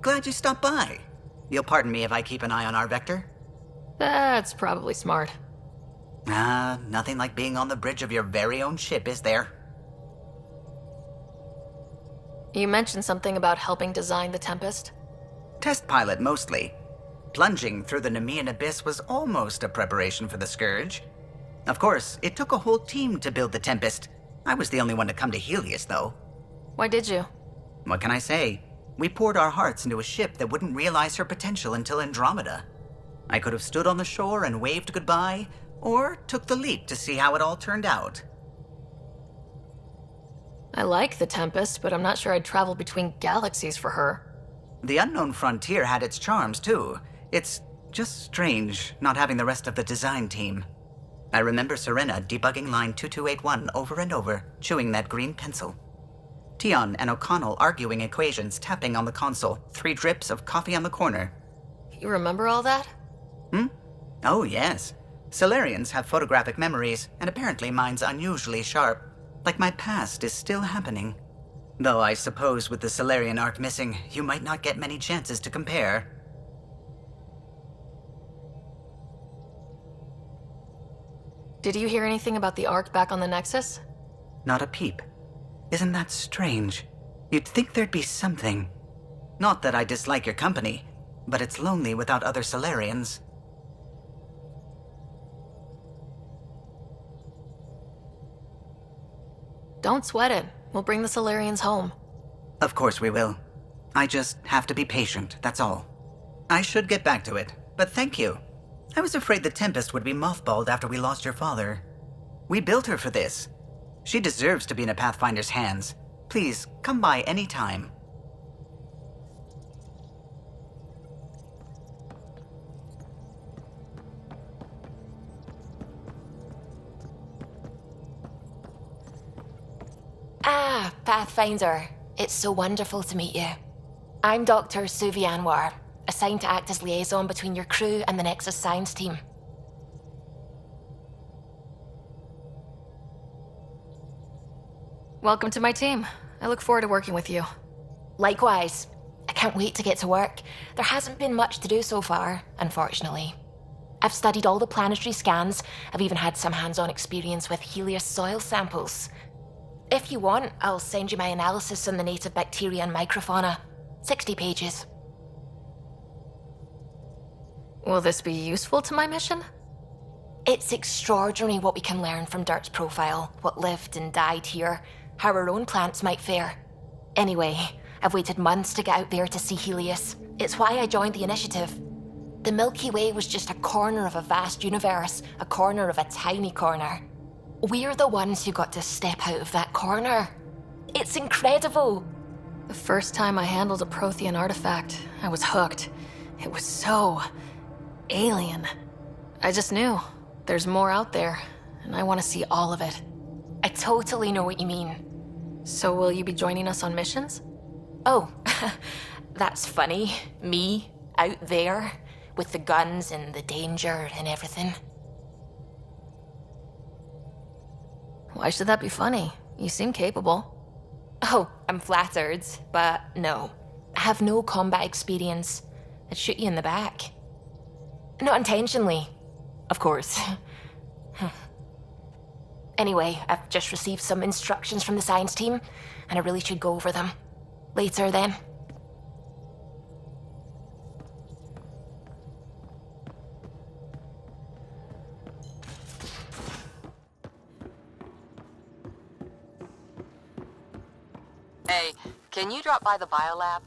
Glad you stopped by. You'll pardon me if I keep an eye on our vector? That's probably smart. Nothing like being on the bridge of your very own ship, is there? You mentioned something about helping design the Tempest? Test pilot, mostly. Plunging through the Nemean abyss was almost a preparation for the Scourge. Of course, it took a whole team to build the Tempest. I was the only one to come to Helios, though. Why did you? What can I say? We poured our hearts into a ship that wouldn't realize her potential until Andromeda. I could have stood on the shore and waved goodbye, or took the leap to see how it all turned out. I like the Tempest, but I'm not sure I'd travel between galaxies for her. The unknown frontier had its charms, too. It's just strange not having the rest of the design team. I remember Serena debugging line 2281 over and over, chewing that green pencil. Tion and O'Connell arguing equations, tapping on the console, 3 drips of coffee on the corner. You remember all that? Oh, yes. Solarians have photographic memories, and apparently mine's unusually sharp. Like my past is still happening. Though I suppose with the Solarian arc missing, you might not get many chances to compare. Did you hear anything about the arc back on the Nexus? Not a peep. Isn't that strange? You'd think there'd be something. Not that I dislike your company, but it's lonely without other Solarians. Don't sweat it. We'll bring the Solarians home. Of course we will. I just have to be patient, that's all. I should get back to it, but thank you. I was afraid the Tempest would be mothballed after we lost your father. We built her for this. She deserves to be in a Pathfinder's hands. Please, come by any time. Ah, Pathfinder. It's so wonderful to meet you. I'm Dr. Suvi Anwar, assigned to act as liaison between your crew and the Nexus Science team. Welcome to my team. I look forward to working with you. Likewise. can't wait to get to work. There hasn't been much to do so far, unfortunately. I've studied all the planetary scans. I've even had some hands-on experience with Helios soil samples. If you want, I'll send you my analysis on the native bacteria and microfauna. 60 pages. Will this be useful to my mission? It's extraordinary what we can learn from Dirt's profile, what lived and died here, how our own plants might fare. Anyway, I've waited months to get out there to see Helios. It's why I joined the initiative. The Milky Way was just a corner of a vast universe, a corner of a tiny corner. We're the ones who got to step out of that corner. It's incredible. The first time I handled a Prothean artifact, I was hooked. It was so alien. I just knew there's more out there, and I want to see all of it. I totally know what you mean. So will you be joining us on missions? Oh, that's funny. Me, out there, with the guns and the danger and everything. Why should that be funny? You seem capable. Oh, I'm flattered, but no. I have no combat experience. I'd shoot you in the back. Not intentionally, of course. Anyway, I've just received some instructions from the science team, and I really should go over them. Later, then. Hey, can you drop by the biolab?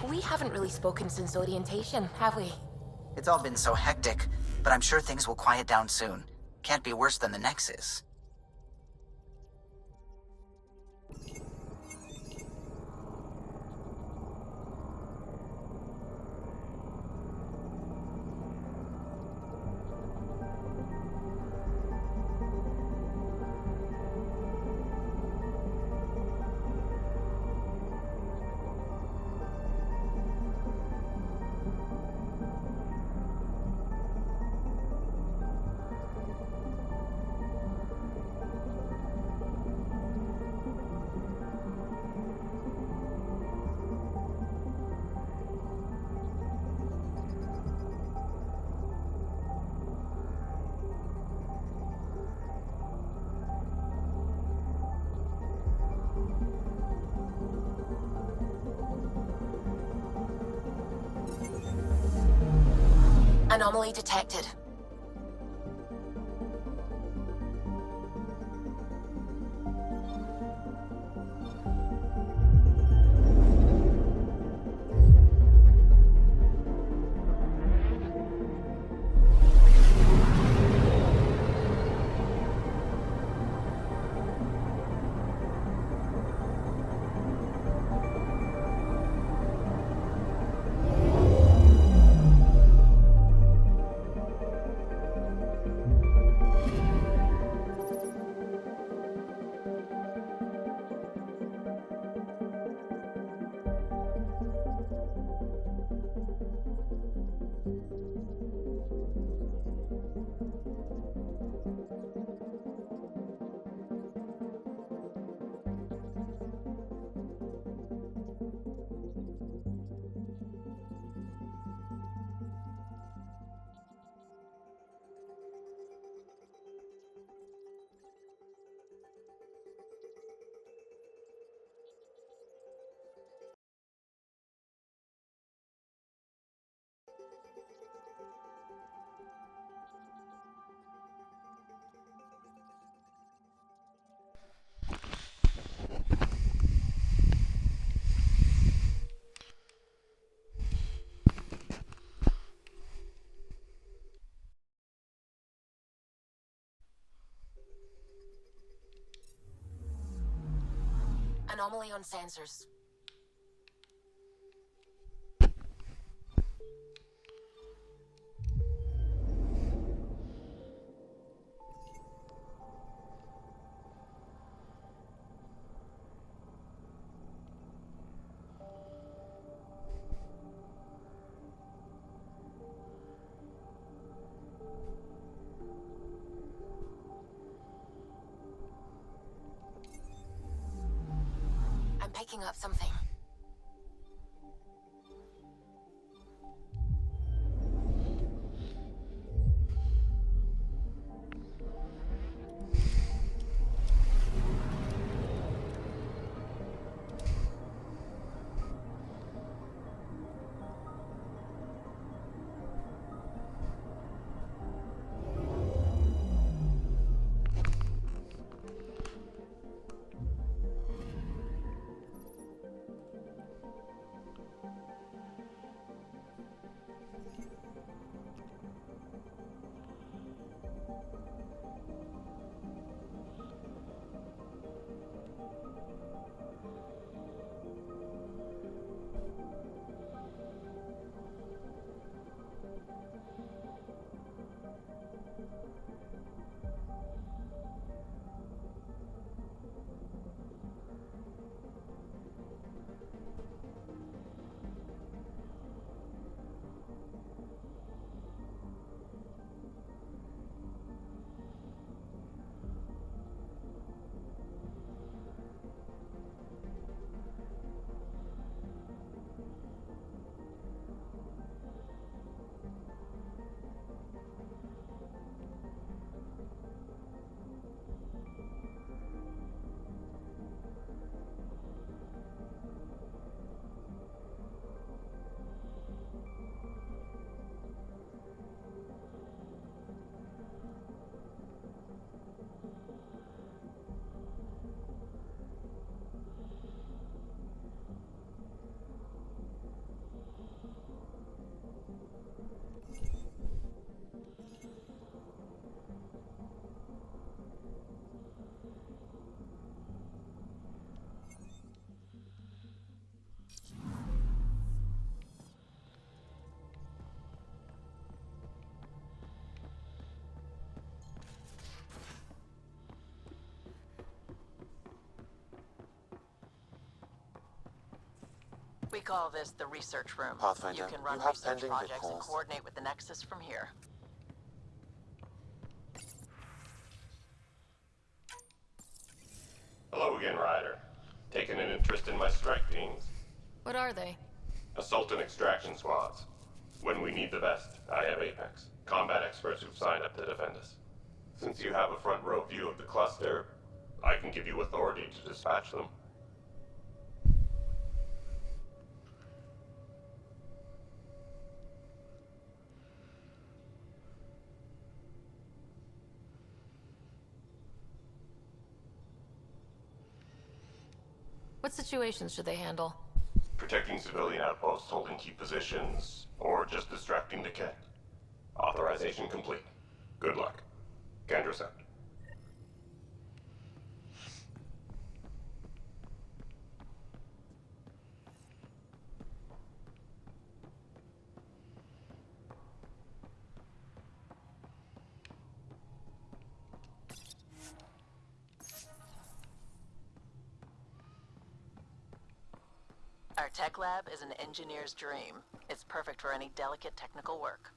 We haven't really spoken since orientation, have we? It's all been so hectic, but I'm sure things will quiet down soon. Can't be worse than the Nexus. Anomaly detected. Anomaly on sensors. picking up something. We call this the research room. Pathfinder, You can run you have research pending projects and calls. coordinate with the Nexus from here. Hello again, Ryder. Taking an interest in my strike teams. What are they? Assault and extraction squads. When we need the best, I have Apex. Combat experts who've signed up to defend us. Since you have a front row view of the cluster, I can give you authority to dispatch them. What situations should they handle? Protecting civilian outposts holding key positions, or just distracting the kit. Authorization complete. Good luck. Kendra out. Our tech lab is an engineer's dream. It's perfect for any delicate technical work.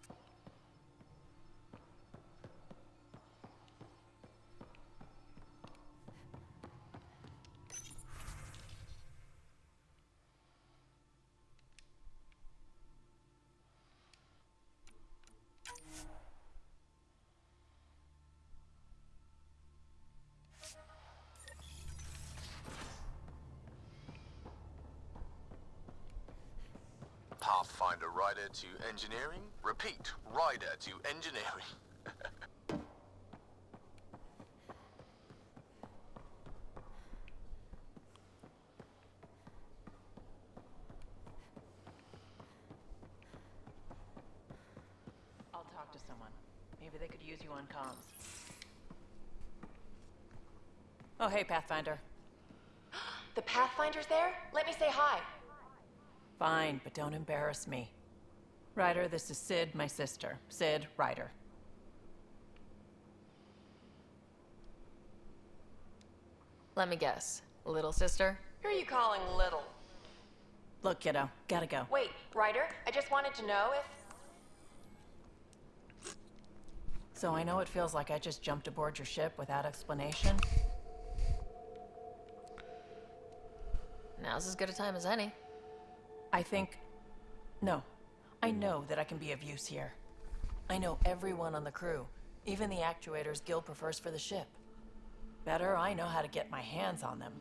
Pathfinder rider to engineering. Repeat, rider to engineering. I'll talk to someone. Maybe they could use you on comms. Oh, hey, Pathfinder. The Pathfinder's there? Let me say hi. Fine, but don't embarrass me. Ryder, this is Sid, my sister. Sid, Ryder. Let me guess. Little sister? Who are you calling little? Look, kiddo, gotta go. Wait, Ryder, I just wanted to know if... So I know it feels like I just jumped aboard your ship without explanation. now's as good a time as any. I know that I can be of use here. I know everyone on the crew, even the actuators Gil prefers for the ship. Better, I know how to get my hands on them.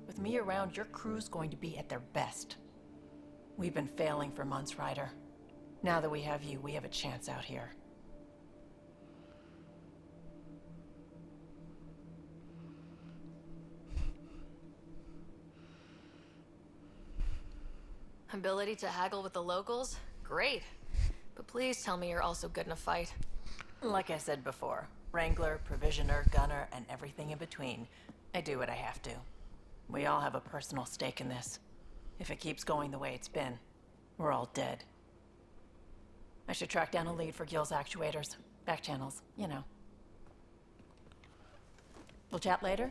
With me around, your crew's going to be at their best. We've been failing for months, Ryder. Now that we have you, we have a chance out here. Ability to haggle with the locals? Great. But please tell me you're also good in a fight. Like I said before, Wrangler, Provisioner, Gunner, and everything in between. I do what I have to. We all have a personal stake in this. If it keeps going the way it's been, we're all dead. I should track down a lead for Gil's actuators. Back channels, you know. We'll chat later?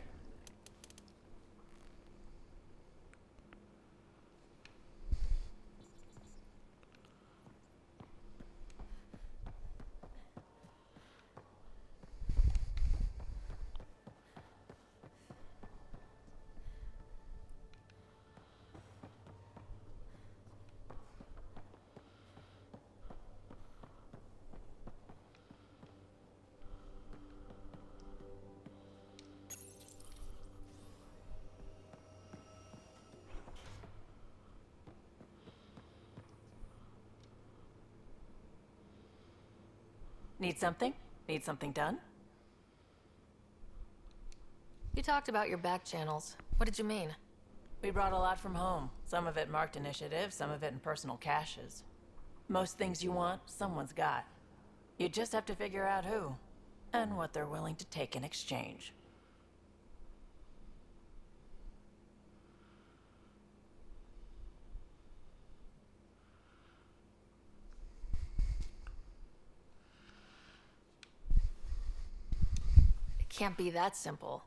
Need something? Need something done? You talked about your back channels. What did you mean? We brought a lot from home. Some of it marked initiative, some of it in personal caches. Most things you want, someone's got. You just have to figure out who, and what they're willing to take in exchange. It can't be that simple.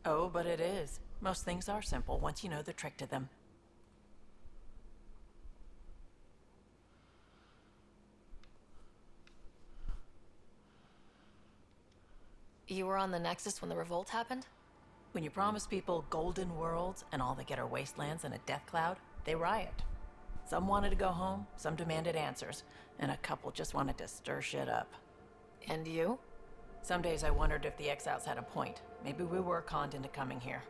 Oh, but it is. Most things are simple once you know the trick to them. You were on the Nexus when the revolt happened? When you promise people golden worlds and all they get are wastelands and a death cloud, they riot. Some wanted to go home, some demanded answers, and a couple just wanted to stir shit up. And you? Some days I wondered if the exiles had a point. Maybe we were conned into coming here.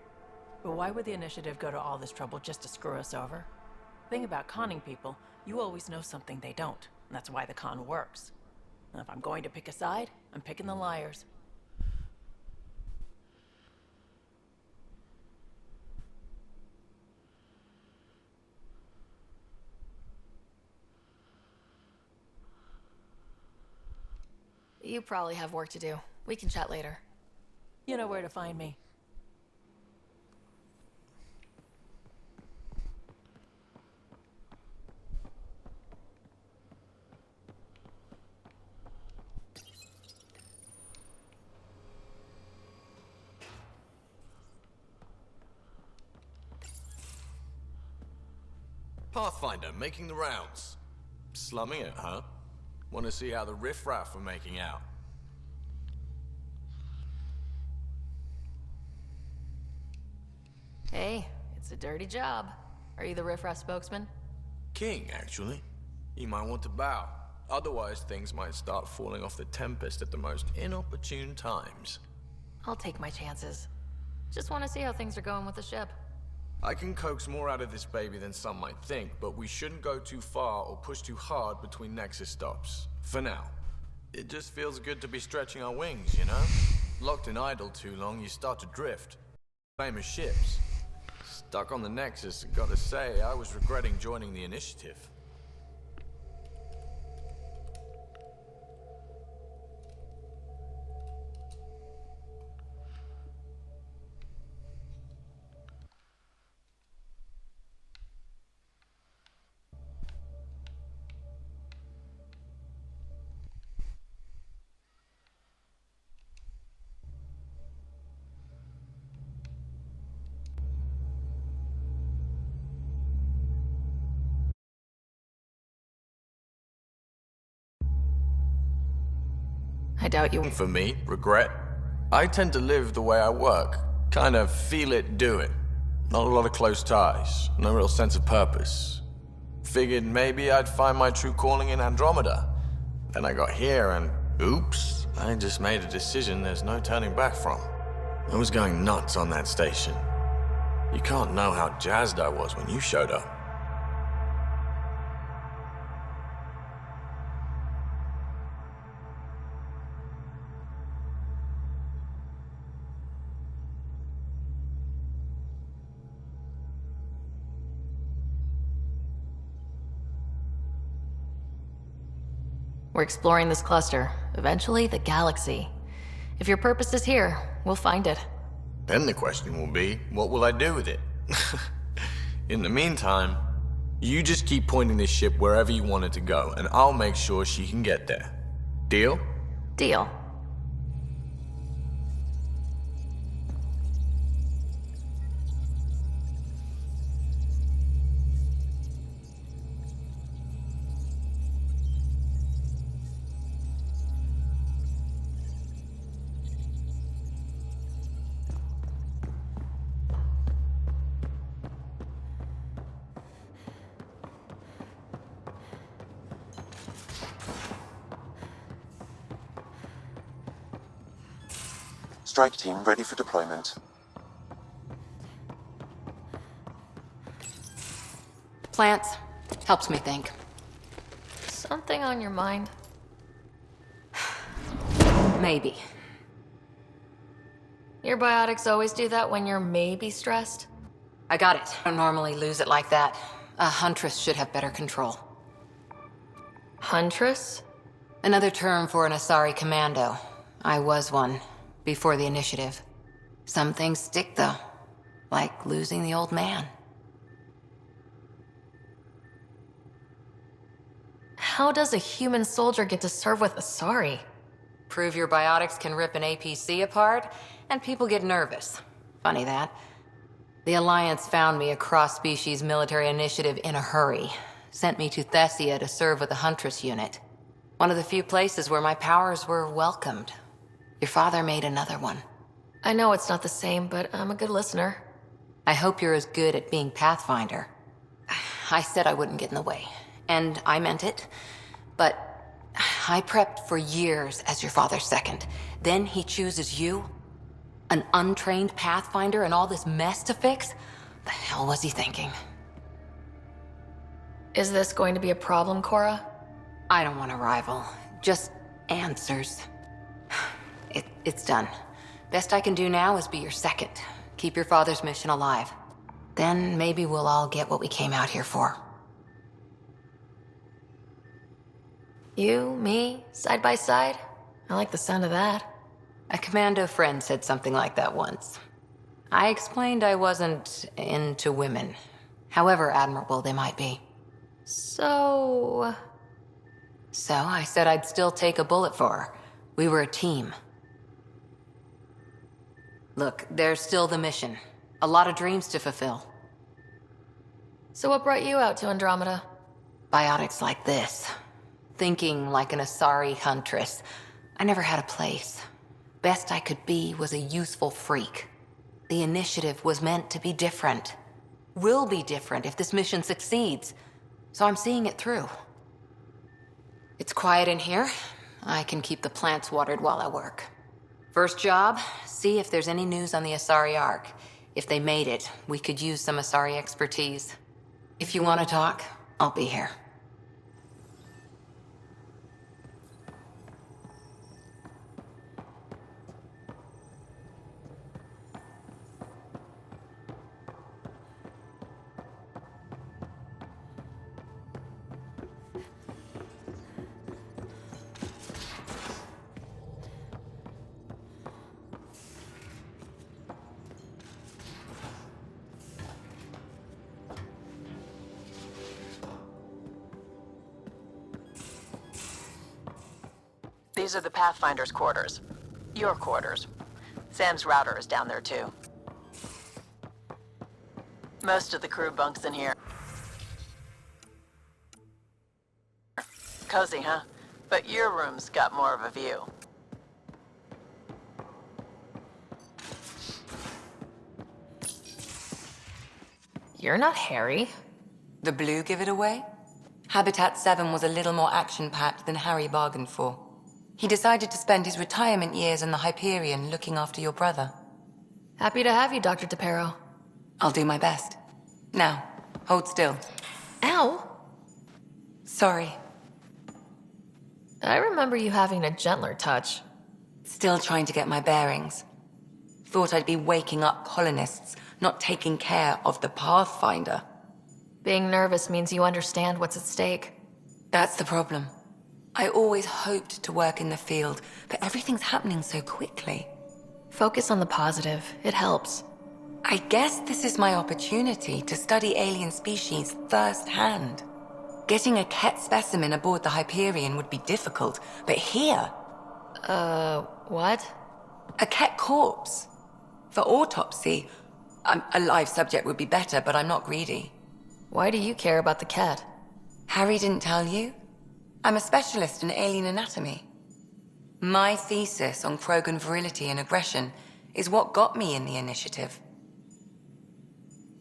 But why would the initiative go to all this trouble just to screw us over? Thing about conning people, you always know something they don't, and that's why the con works. And if I'm going to pick a side, I'm picking the liars. You probably have work to do. We can chat later. You know where to find me. Pathfinder, making the rounds. Slumming it, huh? Want to see how the riffraff are making out? Hey, it's a dirty job. Are you the riffraff spokesman? King, actually. You might want to bow. Otherwise, things might start falling off the Tempest at the most inopportune times. I'll take my chances. Just want to see how things are going with the ship. I can coax more out of this baby than some might think, but we shouldn't go too far or push too hard between Nexus stops. For now. It just feels good to be stretching our wings, you know? Locked in idle too long, you start to drift. Same as ships. Stuck on the Nexus, gotta say, I was regretting joining the initiative. I doubt you. For me, regret. I tend to live the way I work. Kind of feel it, do it. Not a lot of close ties, no real sense of purpose. Figured maybe I'd find my true calling in Andromeda. Then I got here and, oops, I just made a decision there's no turning back from. I was going nuts on that station. You can't know how jazzed I was when you showed up. We're exploring this cluster, eventually the galaxy. If your purpose is here, we'll find it. Then the question will be, what will I do with it? In the meantime, you just keep pointing this ship wherever you want it to go, and I'll make sure she can get there. Deal? Deal. Strike team ready for deployment. Plants. Helps me think. Something on your mind? Maybe. Your biotics always do that when you're maybe stressed? I got it. I don't normally lose it like that. A huntress should have better control. Huntress? Another term for an Asari commando. I was one. Before the initiative. Some things stick, though. Like losing the old man. How does a human soldier get to serve with Asari? Prove your biotics can rip an APC apart, and people get nervous. Funny that. The Alliance found me a cross-species military initiative in a hurry. Sent me to Thessia to serve with the Huntress unit. One of the few places where my powers were welcomed. Your father made another one. I know it's not the same, but I'm a good listener. I hope you're as good at being Pathfinder. I said I wouldn't get in the way, and I meant it. But I prepped for years as your father's second. Then he chooses you? An untrained Pathfinder and all this mess to fix? The hell was he thinking? Is this going to be a problem, Cora? I don't want a rival. Just answers. It's done. Best I can do now is be your second. Keep your father's mission alive. Then maybe we'll all get what we came out here for. You, me, side by side? I like the sound of that. A commando friend said something like that once. I explained I wasn't into women, however admirable they might be. So I said I'd still take a bullet for her. We were a team. Look, there's still the mission. A lot of dreams to fulfill. So what brought you out to Andromeda? Biotics like this. Thinking like an Asari huntress. I never had a place. Best I could be was a useful freak. The initiative was meant to be different. Will be different if this mission succeeds. So I'm seeing it through. It's quiet in here. I can keep the plants watered while I work. First job, see if there's any news on the Asari Ark. If they made it, we could use some Asari expertise. If you want to talk, I'll be here. These are the Pathfinder's quarters. Your quarters. Sam's router is down there too. Most of the crew bunks in here. Cozy, huh? But your room's got more of a view. You're not Harry. The blue give it away? Habitat 7 was a little more action-packed than Harry bargained for. He decided to spend his retirement years in the Hyperion looking after your brother. Happy to have you, Dr. DePero. I'll do my best. Now, hold still. Ow! Sorry. I remember you having a gentler touch. Still trying to get my bearings. Thought I'd be waking up colonists, not taking care of the Pathfinder. Being nervous means you understand what's at stake. That's the problem. I always hoped to work in the field, but everything's happening so quickly. Focus on the positive. It helps. I guess this is my opportunity to study alien species firsthand. Getting a Ket specimen aboard the Hyperion would be difficult, but here... What? A Ket corpse. For autopsy, a live subject would be better, but I'm not greedy. Why do you care about the cat? Harry didn't tell you? I'm a specialist in alien anatomy. My thesis on Krogan virility and aggression is what got me in the initiative.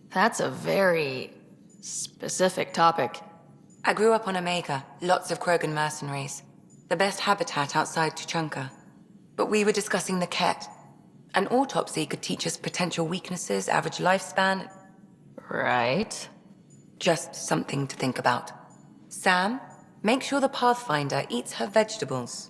That's a very specific topic. I grew up on Omega, lots of Krogan mercenaries. The best habitat outside Tuchanka. But we were discussing the Ket. An autopsy could teach us potential weaknesses, average lifespan. Right. Just something to think about. Sam, make sure the Pathfinder eats her vegetables.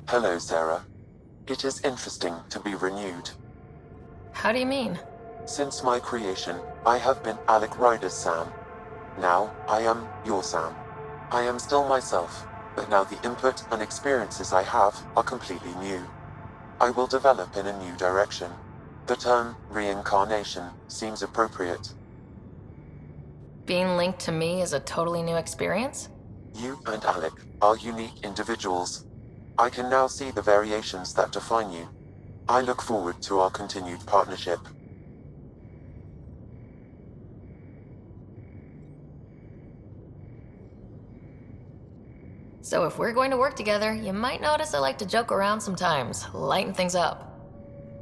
Hello, Sarah. It is interesting to be renewed. How do you mean? Since my creation, I have been Alec Ryder's Sam. Now, I am your Sam. I am still myself, but now the input and experiences I have are completely new. I will develop in a new direction. The term reincarnation seems appropriate. Being linked to me is a totally new experience? You and Alec are unique individuals. I can now see the variations that define you. I look forward to our continued partnership. So if we're going to work together, you might notice I like to joke around sometimes, lighten things up.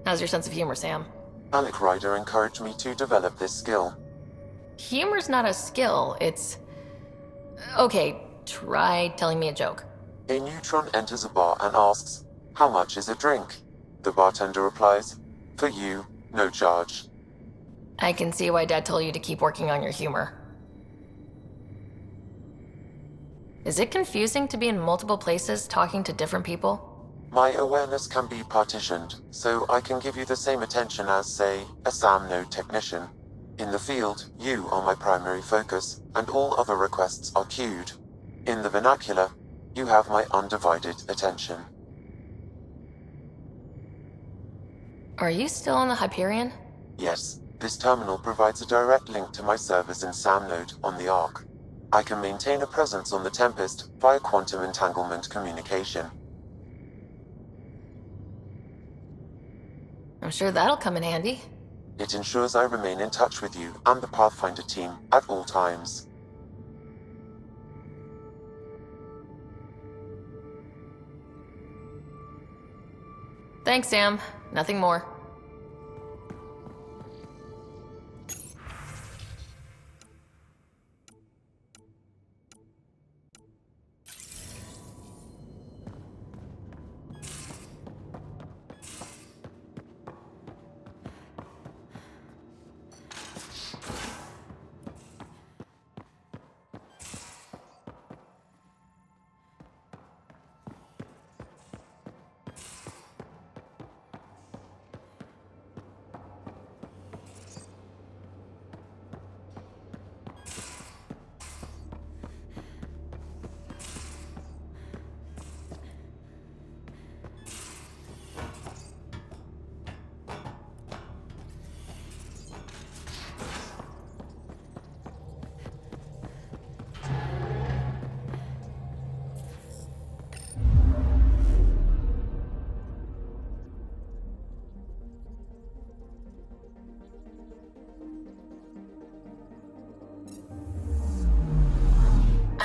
How's your sense of humor, Sam? Alec Ryder encouraged me to develop this skill. Humor's not a skill, it's... Okay, try telling me a joke. A neutron enters a bar and asks, "How much is a drink?" The bartender replies, "For you, no charge." I can see why Dad told you to keep working on your humor. Is it confusing to be in multiple places talking to different people? My awareness can be partitioned, so I can give you the same attention as, say, a SAM node technician. In the field, you are my primary focus, and all other requests are queued. In the vernacular, you have my undivided attention. Are you still on the Hyperion? Yes, this terminal provides a direct link to my servers in SAM node on the Ark. I can maintain a presence on the Tempest via quantum entanglement communication. I'm sure that'll come in handy. It ensures I remain in touch with you and the Pathfinder team at all times. Thanks, Sam. Nothing more.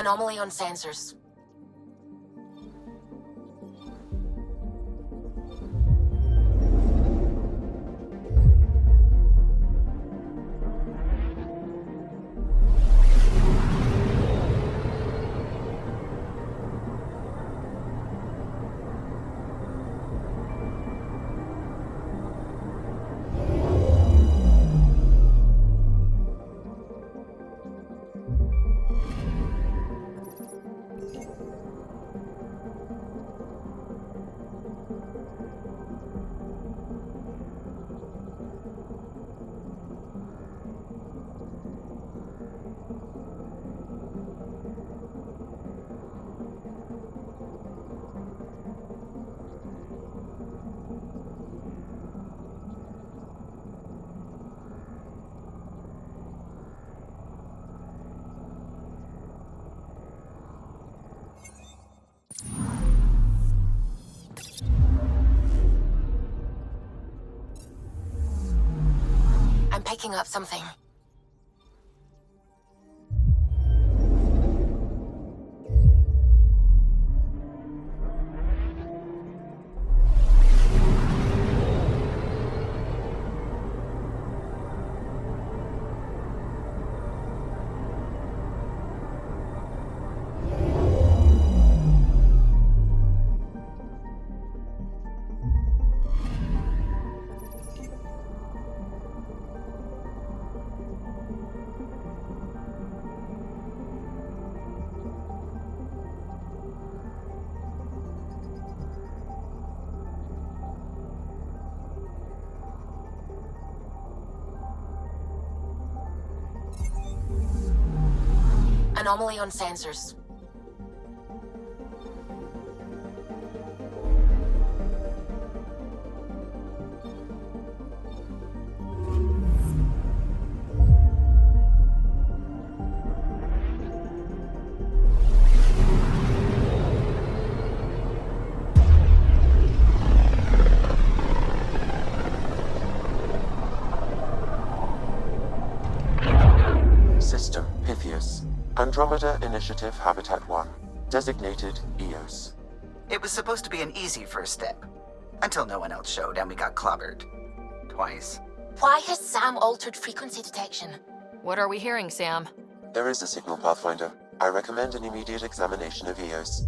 Anomaly on sensors. I'm picking up something. Anomaly on sensors. System Pythias. Andromeda Initiative Habitat 1. Designated EOS. It was supposed to be an easy first step. Until no one else showed and we got clobbered. Twice. Why has Sam altered frequency detection? What are we hearing, Sam? There is a signal pathfinder. I recommend an immediate examination of EOS.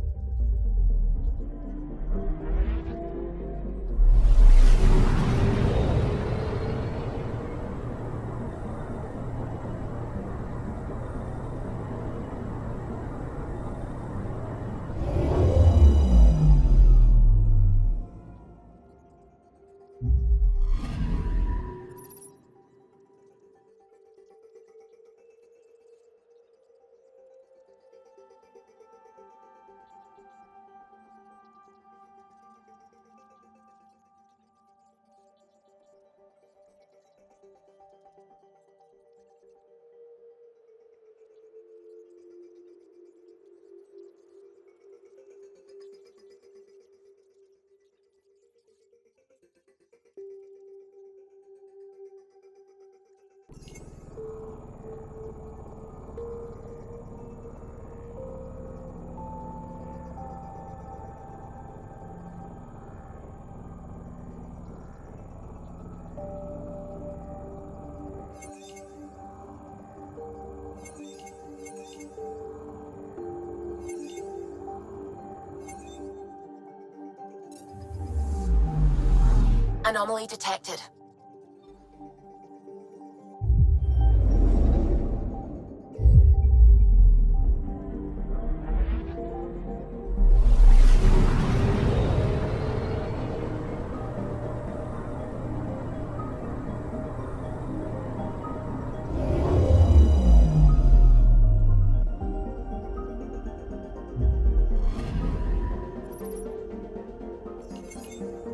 Anomaly detected.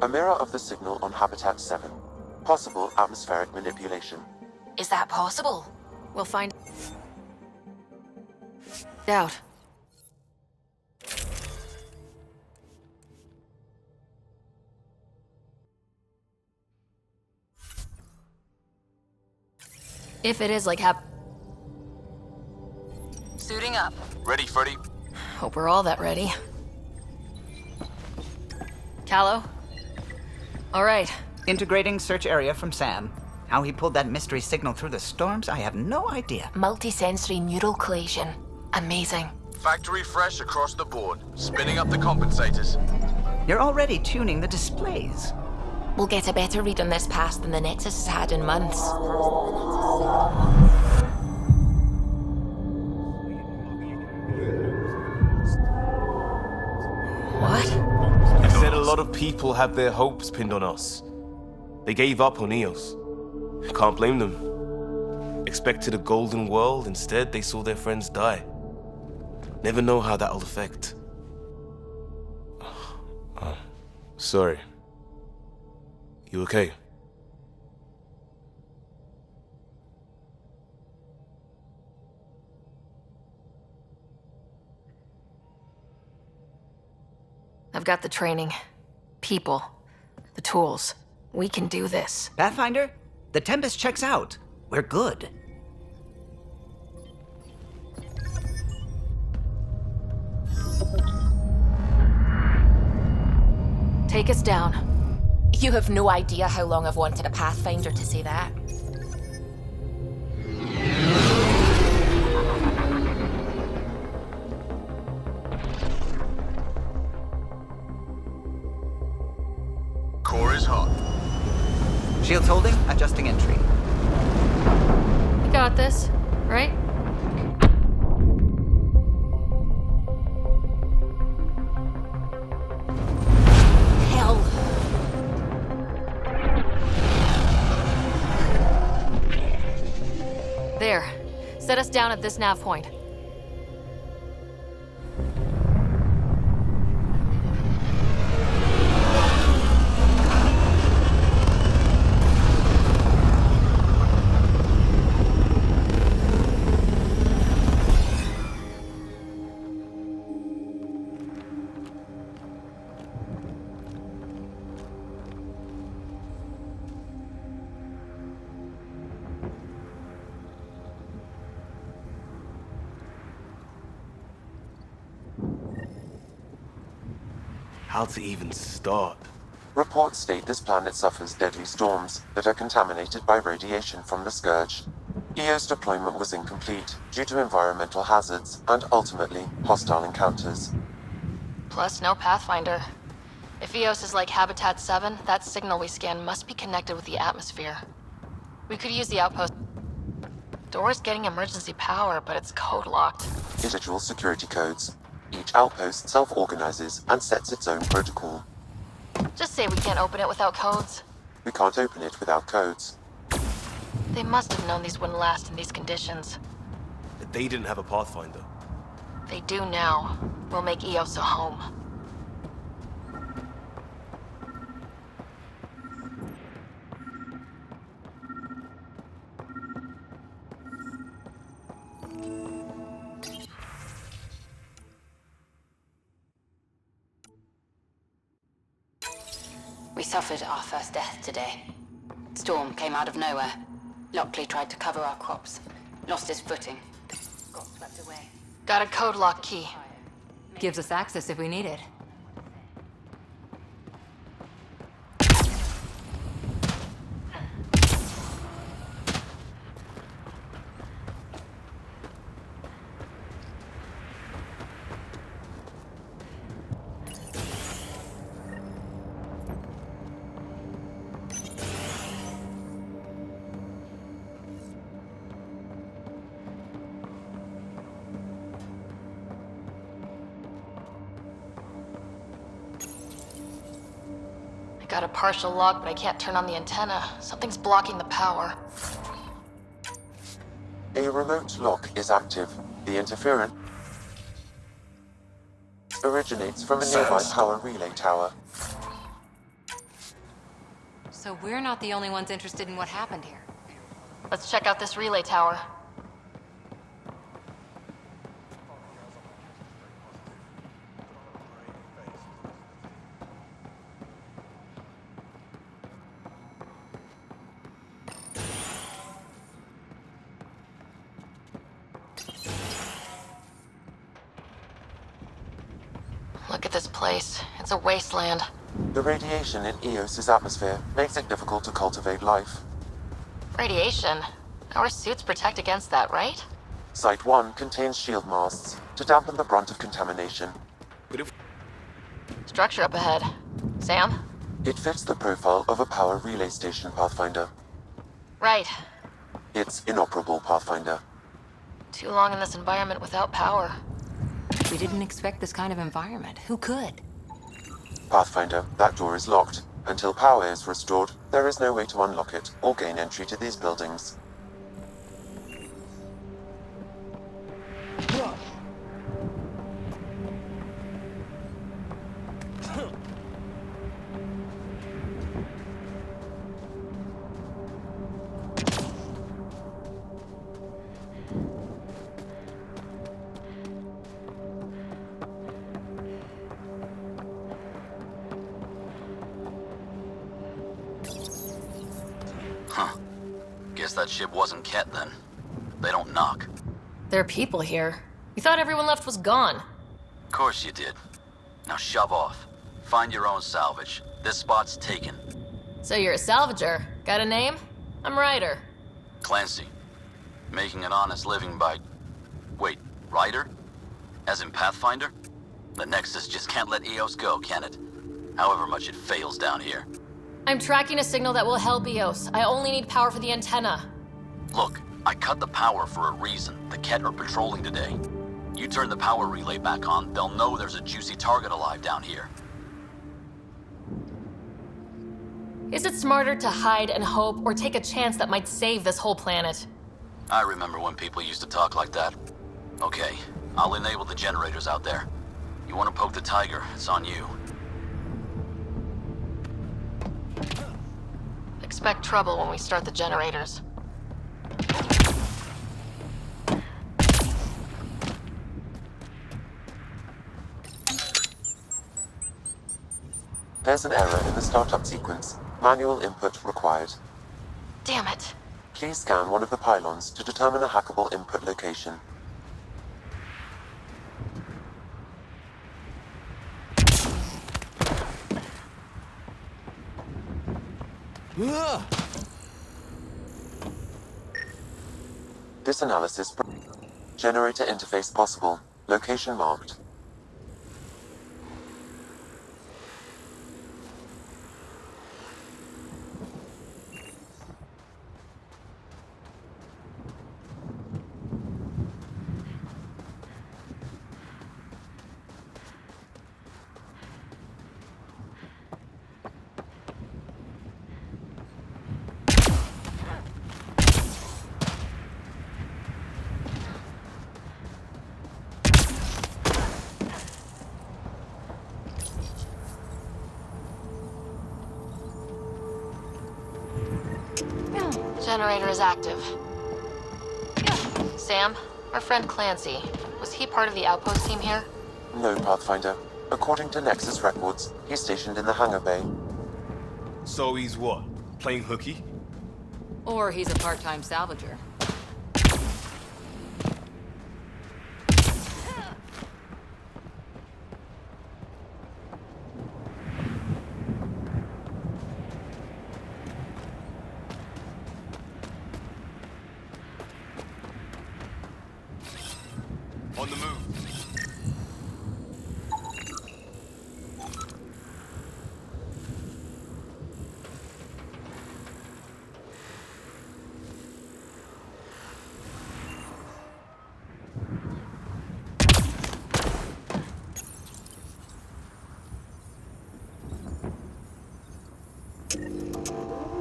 A mirror of the signal on Habitat 7. Possible atmospheric manipulation. Is that possible? We'll find out. If it is like Suiting up. Ready, Freddy? Hope we're all that ready. Callow? All right. Integrating search area from Sam. How he pulled that mystery signal through the storms, I have no idea. Multisensory neural collation. Amazing. Factory fresh across the board. Spinning up the compensators. You're already tuning the displays. We'll get a better read on this pass than the Nexus has had in months. What? I said a lot of people have their hopes pinned on us. They gave up on Eos. Can't blame them. Expected a golden world, instead they saw their friends die. Never know how that'll affect. Sorry. You okay? I've got the training, people, the tools. We can do this. Pathfinder, the Tempest checks out. We're good. Take us down. You have no idea how long I've wanted a Pathfinder to say that. Core is hot. Shields holding, adjusting entry. You got this, right? Hell. There. Set us down at this nav point. How to even start? Reports state this planet suffers deadly storms that are contaminated by radiation from the Scourge. EO's deployment was incomplete due to environmental hazards and ultimately hostile encounters. Plus, no Pathfinder. If Eos is like Habitat 7, that signal we scan must be connected with the atmosphere. We could use the outpost. Door's getting emergency power, but it's code locked. Individual security codes. Each outpost self-organizes and sets its own protocol. Just say we can't open it without codes. We can't open it without codes. They must have known these wouldn't last in these conditions. They didn't have a Pathfinder. They do now. We'll make Eos a home. We suffered our first death today. Storm came out of nowhere. Lockley tried to cover our crops. Lost his footing. Got swept away. Got a code lock key. Gives us access if we need it. Got a partial lock, but I can't turn on the antenna. Something's blocking the power. A remote lock is active. The interference originates from a nearby power relay tower. So we're not the only ones interested in what happened here. Let's check out this relay tower. this place. It's a wasteland. The radiation in Eos's atmosphere makes it difficult to cultivate life. Radiation? Our suits protect against that, right? Site 1 contains shield masts to dampen the brunt of contamination. Structure up ahead. Sam? It fits the profile of a power relay station, Pathfinder. Right. It's inoperable, Pathfinder. Too long in this environment without power. We didn't expect this kind of environment. Who could? Pathfinder, that door is locked. Until power is restored, there is no way to unlock it or gain entry to these buildings. Huh. Guess that ship wasn't Ket then. They don't knock. There are people here. You thought everyone left was gone. Of course you did. Now shove off. Find your own salvage. This spot's taken. So you're a salvager. Got a name? I'm Ryder. Clancy. Making an honest living by... Wait, Ryder? As in Pathfinder? The Nexus just can't let Eos go, can it? However much it fails down here. I'm tracking a signal that will help Eos. I only need power for the antenna. Look, I cut the power for a reason. The Ket are patrolling today. You turn the power relay back on, they'll know there's a juicy target alive down here. Is it smarter to hide and hope, or take a chance that might save this whole planet? I remember when people used to talk like that. Okay, I'll enable the generators out there. You want to poke the tiger, it's on you. Expect trouble when we start the generators. There's an error in the startup sequence. Manual input required. Damn it. Please scan one of the pylons to determine a hackable input location. This analysis... Generator interface possible. Location marked. Generator is active. Sam, our friend Clancy, was he part of the outpost team here? No, Pathfinder. According to Nexus records, he's stationed in the hangar bay. So he's what? Playing hooky? Or he's a part-time salvager. On the move.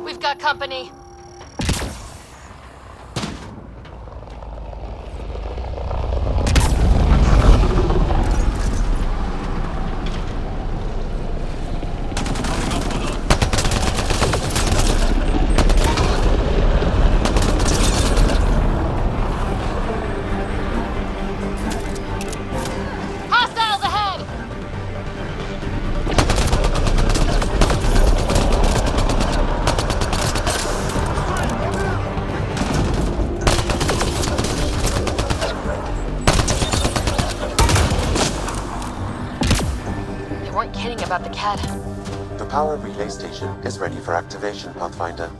We've got company. Hostiles ahead! about the Cat? The power relay station is ready for activation, Pathfinder.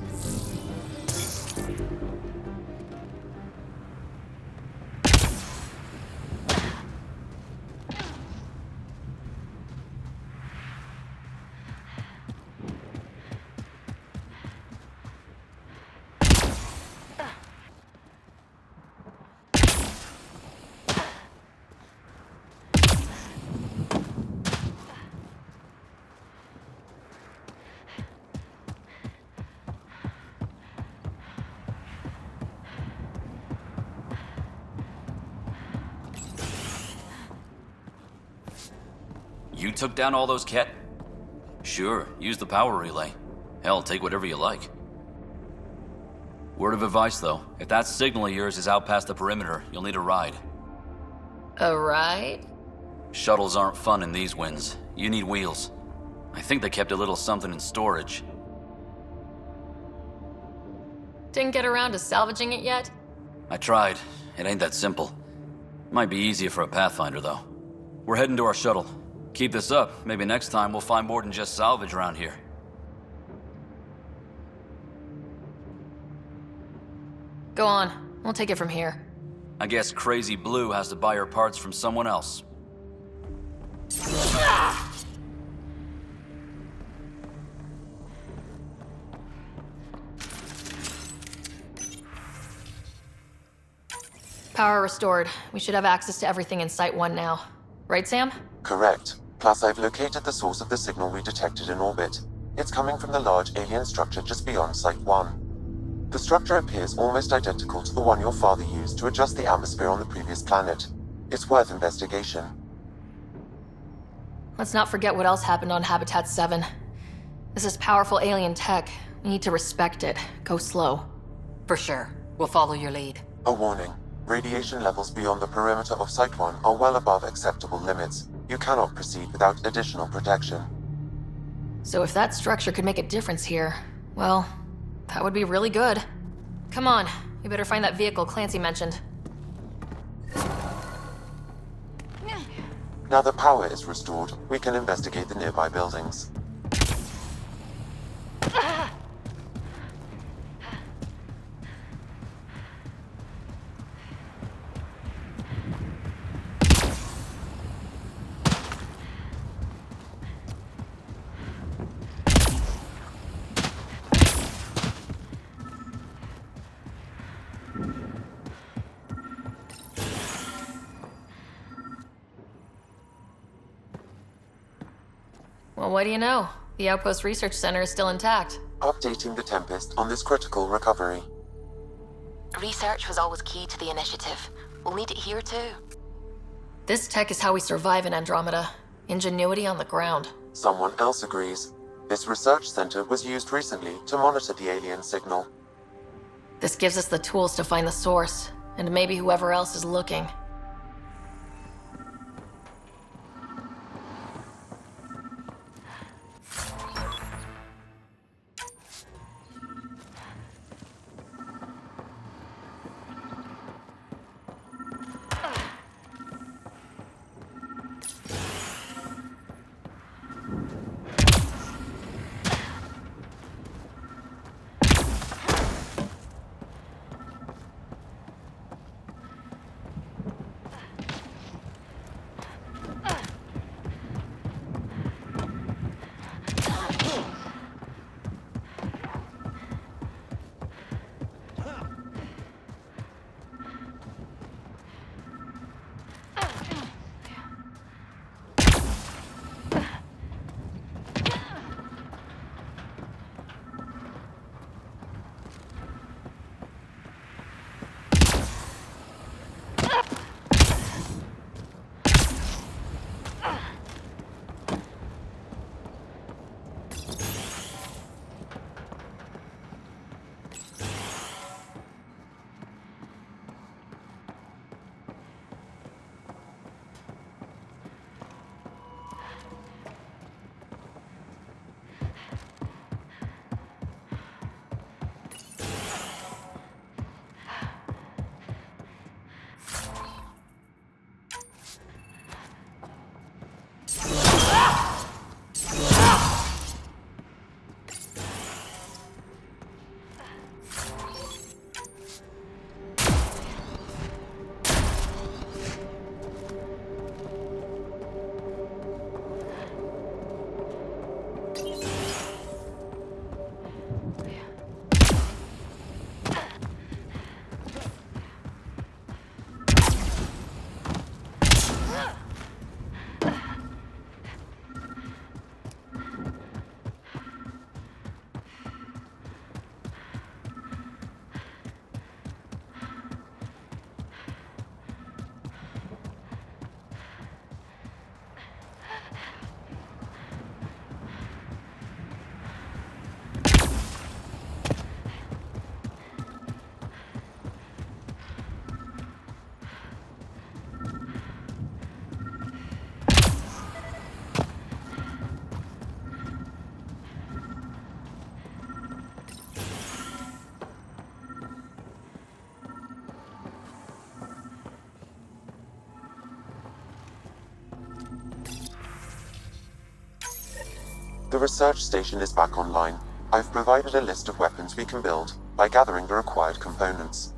You took down all those Ket? Sure, use the power relay. Hell, take whatever you like. Word of advice, though. If that signal of yours is out past the perimeter, you'll need a ride. A ride? Shuttles aren't fun in these winds. You need wheels. I think they kept a little something in storage. Didn't get around to salvaging it yet? I tried. It ain't that simple. Might be easier for a Pathfinder, though. We're heading to our shuttle. Keep this up. Maybe next time we'll find more than just salvage around here. Go on. We'll take it from here. I guess Crazy Blue has to buy her parts from someone else. Power restored. We should have access to everything in Site 1 now. Right, Sam? Correct. Plus, I've located the source of the signal we detected in orbit. It's coming from the large alien structure just beyond Site 1. The structure appears almost identical to the one your father used to adjust the atmosphere on the previous planet. It's worth investigation. Let's not forget what else happened on Habitat 7. This is powerful alien tech. We need to respect it. Go slow. For sure. We'll follow your lead. A warning. Radiation levels beyond the perimeter of Site 1 are well above acceptable limits. You cannot proceed without additional protection. So if that structure could make a difference here, well, that would be really good. Come on, we better find that vehicle Clancy mentioned. Now that power is restored, we can investigate the nearby buildings. Well, what do you know? The Outpost Research Center is still intact. Updating the Tempest on this critical recovery. Research was always key to the initiative. We'll need it here too. This tech is how we survive in Andromeda. Ingenuity on the ground. Someone else agrees. This research center was used recently to monitor the alien signal. This gives us the tools to find the source, and maybe whoever else is looking. research station is back online. I've provided a list of weapons we can build by gathering the required components.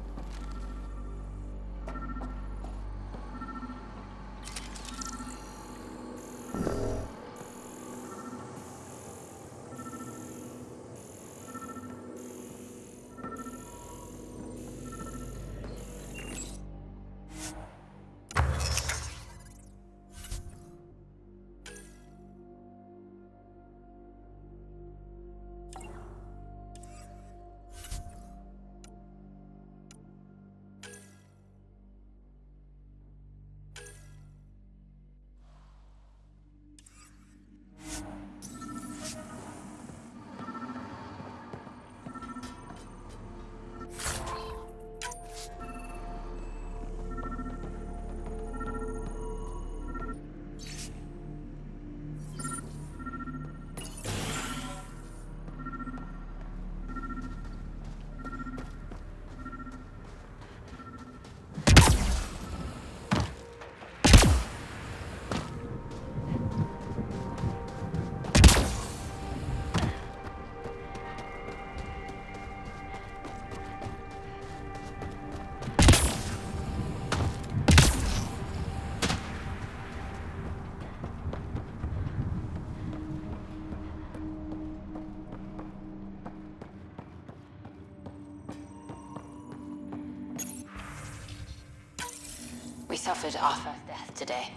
We suffered our first death today.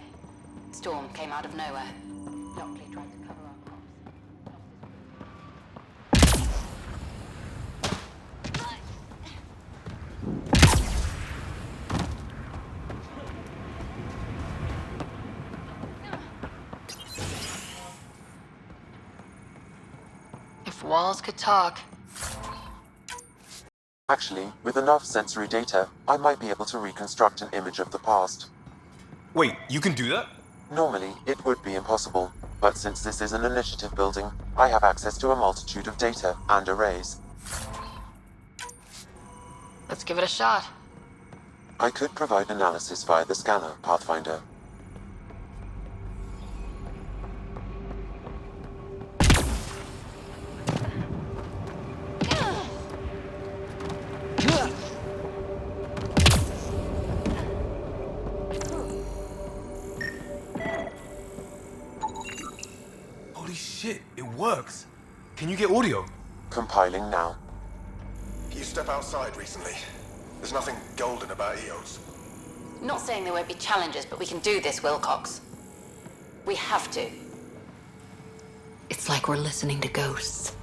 Storm came out of nowhere. Lockley tried to cover our If walls could talk. Actually, with enough sensory data, I might be able to reconstruct an image of the past. Wait, you can do that? Normally, it would be impossible, but since this is an initiative building, I have access to a multitude of data and arrays. Let's give it a shot. I could provide analysis via the scanner, Pathfinder. Holy shit, it works. Can you get audio? Compiling now. You step outside recently. There's nothing golden about EOS. Not saying there won't be challenges, but we can do this, Wilcox. We have to. It's like we're listening to ghosts.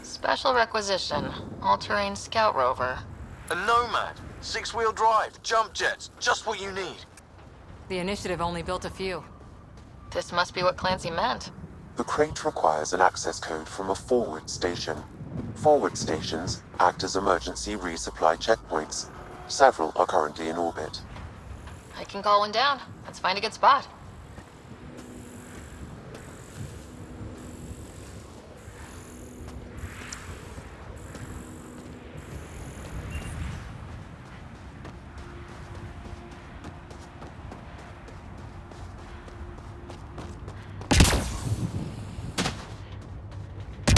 Special requisition. All-terrain scout rover. A Nomad. 6-wheel drive. Jump jets. Just what you need. The initiative only built a few. This must be what Clancy meant. The crate requires an access code from a forward station. Forward stations act as emergency resupply checkpoints. Several are currently in orbit. I can call one down. Let's find a good spot.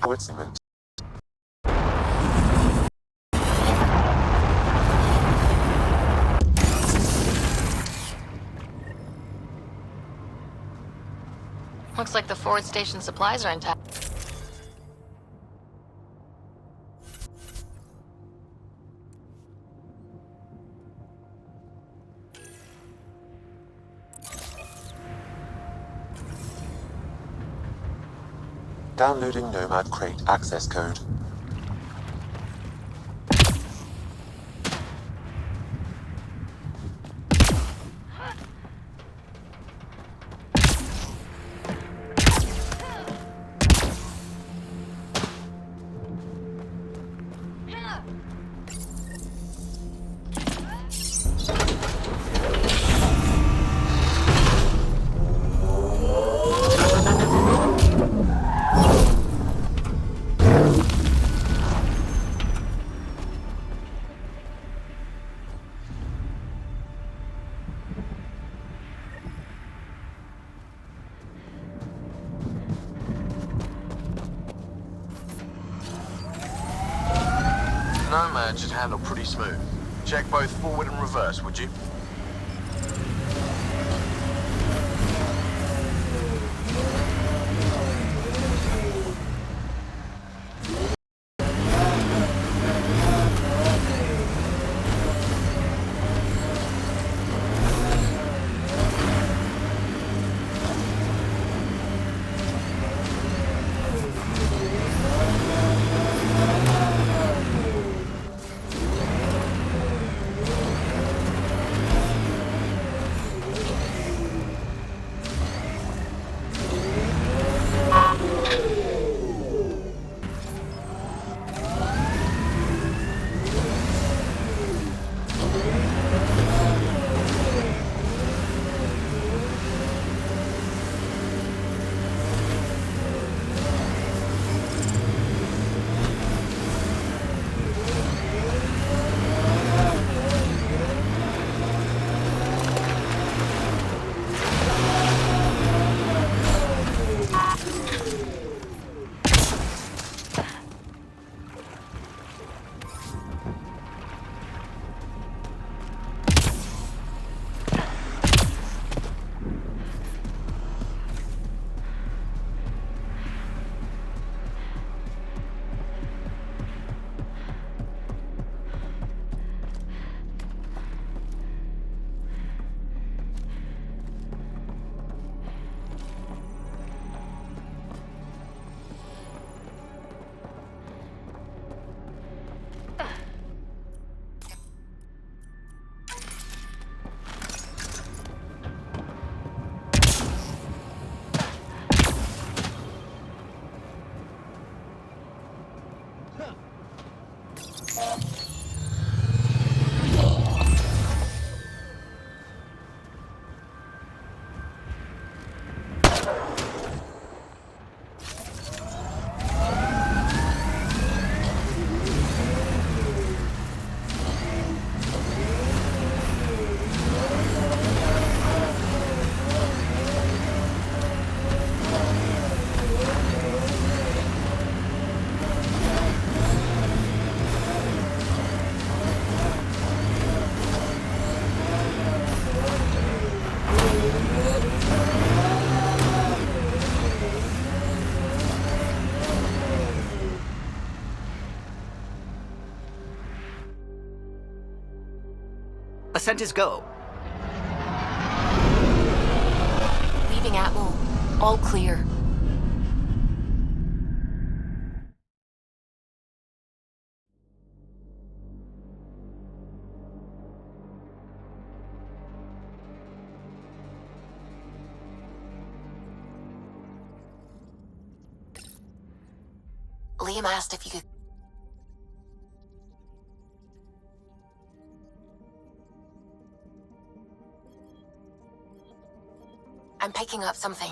coincidence. Looks like the forward station supplies are intact. Downloading Nomad Crate access code. Nomad should handle pretty smooth. Check both forward and reverse, would you? Ascent is go. Leaving Atmo. All clear. Liam asked if you could... I'm picking up something.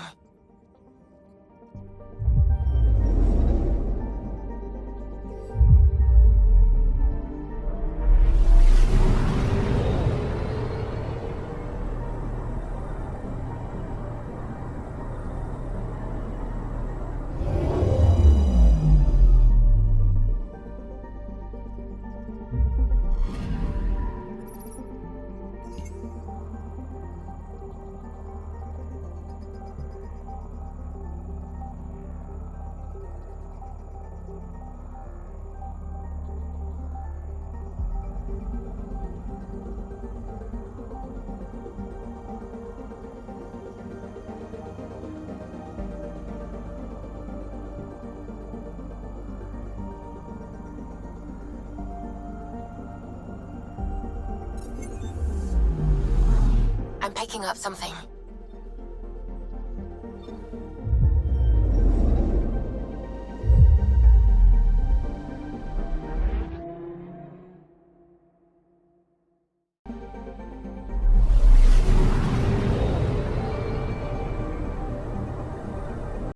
I'm picking up something.